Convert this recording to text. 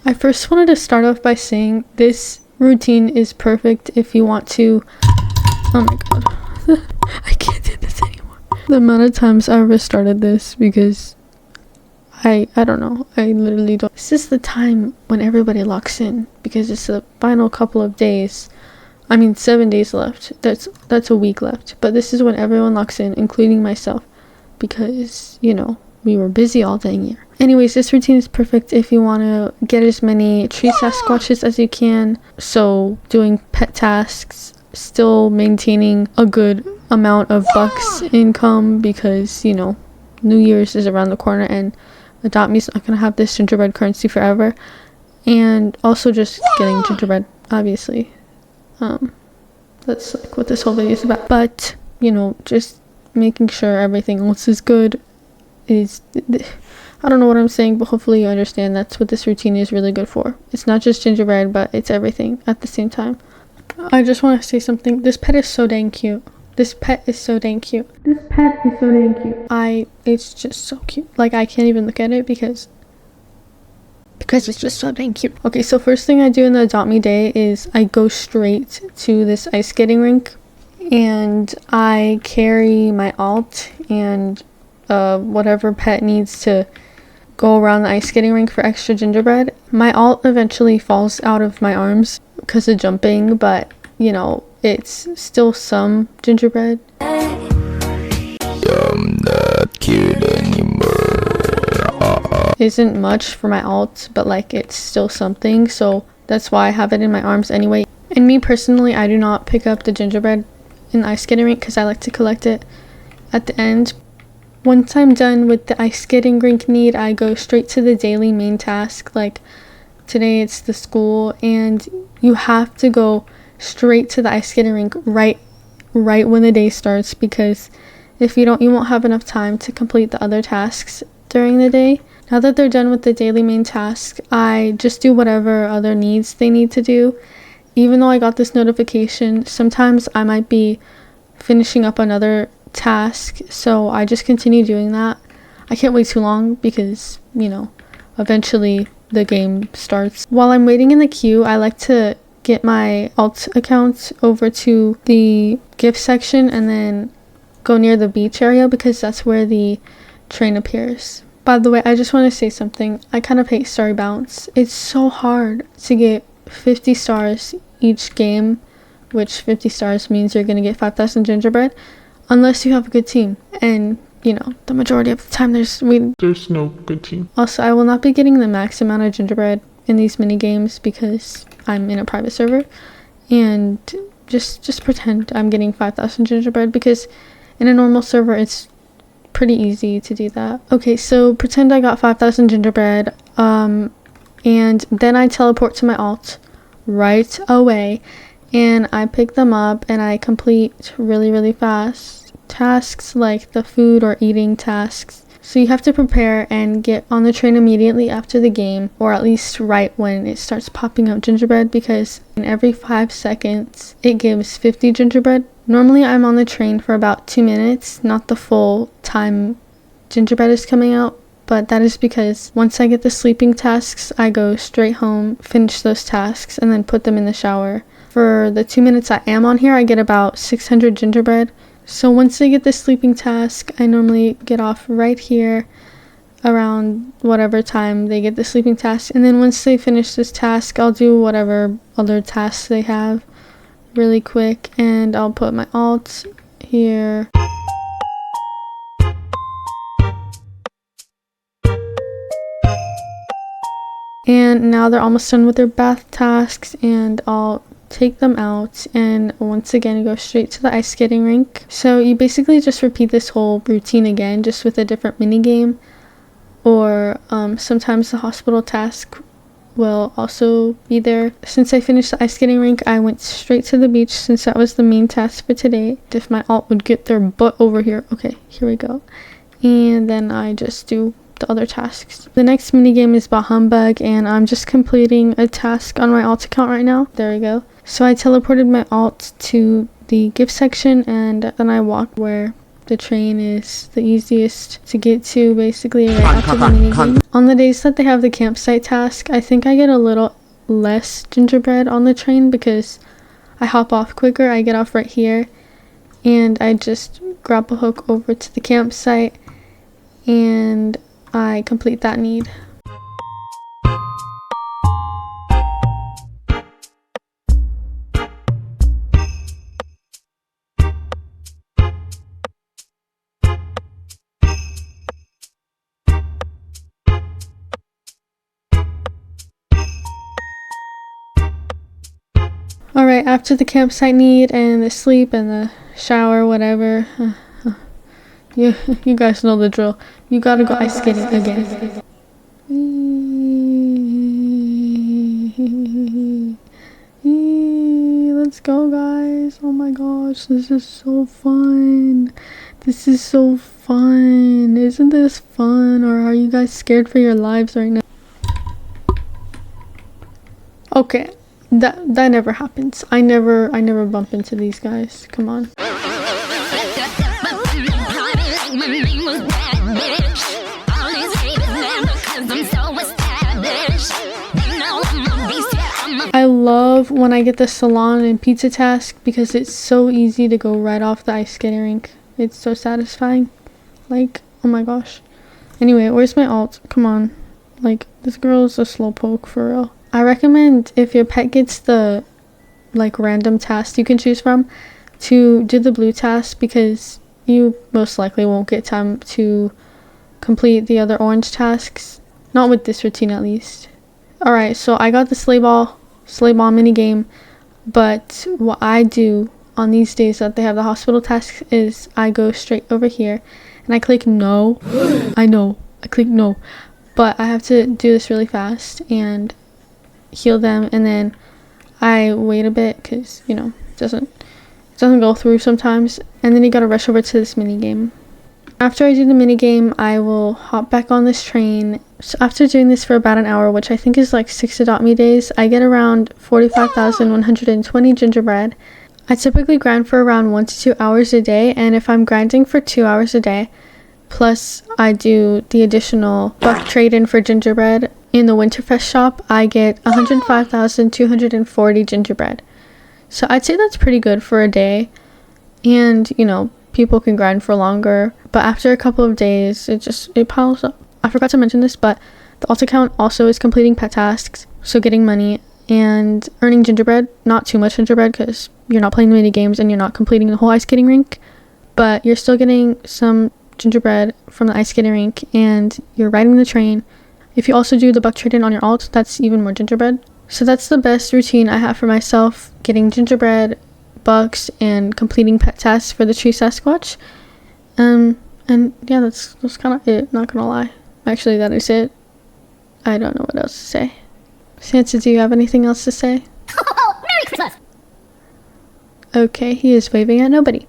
I first wanted to start off by saying this routine is perfect if you want to... Oh my god. I can't do this anymore. The amount of times I restarted this because I don't know. I literally don't. This is the time when everybody locks in because it's the final couple of days. I mean 7 days left. That's a week left. But this is when everyone locks in, including myself, because, you know, we were busy all dang year. Anyways, this routine is perfect if you want to get as many tree sasquatches as you can. So doing pet tasks, still maintaining a good amount of bucks income because, you know, New Year's is around the corner and Adopt Me's not gonna have this gingerbread currency forever. And also just getting gingerbread, obviously. That's like what this whole video is about. But, you know, just making sure everything else is good is... I don't know what I'm saying, but hopefully you understand that's what this routine is really good for. It's not just gingerbread, but it's everything at the same time. I just want to say something. This pet is so dang cute. This pet is so dang cute. This pet is so dang cute. It's just so cute. Like, I can't even look at it because it's just so dang cute. Okay, so first thing I do in the Adopt Me day is I go straight to this ice skating rink and I carry my alt and whatever pet needs to go around the ice skating rink for extra gingerbread. My alt eventually falls out of my arms because of jumping, but you know, it's still some gingerbread. I'm not cute anymore. Isn't much for my alt, but like it's still something, so that's why I have it in my arms anyway. And me personally, I do not pick up the gingerbread in the ice skating rink because I like to collect it at the end. Once I'm done with the ice skating rink need, I go straight to the daily main task. Like today it's the school and you have to go straight to the ice skating rink right when the day starts, because if you don't, you won't have enough time to complete the other tasks during the day. Now that they're done with the daily main task, I just do whatever other needs they need to do. Even though I got this notification, sometimes I might be finishing up another task, so I just continue doing that. I can't wait too long because, you know, eventually the game starts. While I'm waiting in the queue, I like to get my alt account over to the gift section and then go near the beach area because that's where the train appears. By the way, I just want to say something. I kind of hate Starry Bounce. It's so hard to get 50 stars each game, which 50 stars means you're going to get 5,000 gingerbread. Unless you have a good team, and you know, the majority of the time there's no good team. Also, I will not be getting the max amount of gingerbread in these mini games because I'm in a private server, and just pretend I'm getting 5,000 gingerbread because in a normal server it's pretty easy to do that. Okay, so pretend I got 5,000 gingerbread, and then I teleport to my alt right away. And I pick them up and I complete really fast tasks like the food or eating tasks. So you have to prepare and get on the train immediately after the game, or at least right when it starts popping up gingerbread, because in every 5 seconds it gives 50 gingerbread. Normally I'm on the train for about 2 minutes, not the full time gingerbread is coming out. But that is because once I get the sleeping tasks, I go straight home, finish those tasks, and then put them in the shower. For the 2 minutes I am on here, I get about 600 gingerbread. So once I get the sleeping task, I normally get off right here around whatever time they get the sleeping task. And then once they finish this task, I'll do whatever other tasks they have really quick. And I'll put my alt here. And now they're almost done with their bath tasks, and I'll take them out and once again go straight to the ice skating rink. So you basically just repeat this whole routine again, just with a different mini game, or sometimes the hospital task will also be there. Since I finished the ice skating rink, I went straight to the beach since that was the main task for today. If my alt would get their butt over here. Okay, here we go. And then I just do the other tasks. The next minigame is Bah Humbug, and I'm just completing a task on my alt account right now. There we go. So I teleported my alt to the gift section, and then I walked where the train is the easiest to get to, basically right after the minigame. On the days that they have the campsite task, I think I get a little less gingerbread on the train because I hop off quicker. I get off right here and I just grab a hook over to the campsite and I complete that need. Alright, after the campsite need and the sleep and the shower, whatever, you guys know the drill. You gotta go ice skating again. Let's go, guys. Oh my gosh, this is so fun. This is so fun. Isn't this fun? Or are you guys scared for your lives right now? Okay. That never happens. I never bump into these guys. Come on. I love when I get the salon and pizza task because it's so easy to go right off the ice skating rink. It's so satisfying. Like, oh my gosh. Anyway, where's my alt? Come on. Like, this girl is a slowpoke for real. I recommend if your pet gets the like random task you can choose from to do the blue task because you most likely won't get time to complete the other orange tasks. Not with this routine at least. Alright, so I got the sleigh ball mini game, but what I do on these days that they have the hospital tasks is I go straight over here and I click no. I click no, but I have to do this really fast and heal them, and then I wait a bit because it doesn't go through sometimes, and then you gotta rush over to this mini game. After I do the mini game, I will hop back on this train. So after doing this for about an hour, which I think is like 6 Adopt Me days, I get around 45,120 gingerbread. I typically grind for around 1 to 2 hours a day, and if I'm grinding for 2 hours a day plus I do the additional buck trade-in for gingerbread in the winterfest shop, I get 105,240 gingerbread. So I'd say that's pretty good for a day, and people can grind for longer, but after a couple of days it piles up. I forgot to mention this, but the alt account also is completing pet tasks, so getting money and earning gingerbread. Not too much gingerbread because you're not playing the mini games and you're not completing the whole ice skating rink, but you're still getting some gingerbread from the ice skating rink and you're riding the train. If you also do the buck trade-in on your alt, that's even more gingerbread. So that's the best routine I have for myself, getting gingerbread, bucks, and completing pet tasks for the tree Sasquatch. And yeah, that's kind of it, not gonna lie. Actually, that is it. I don't know what else to say. Santa, do you have anything else to say? Merry Christmas! Okay, he is waving at nobody.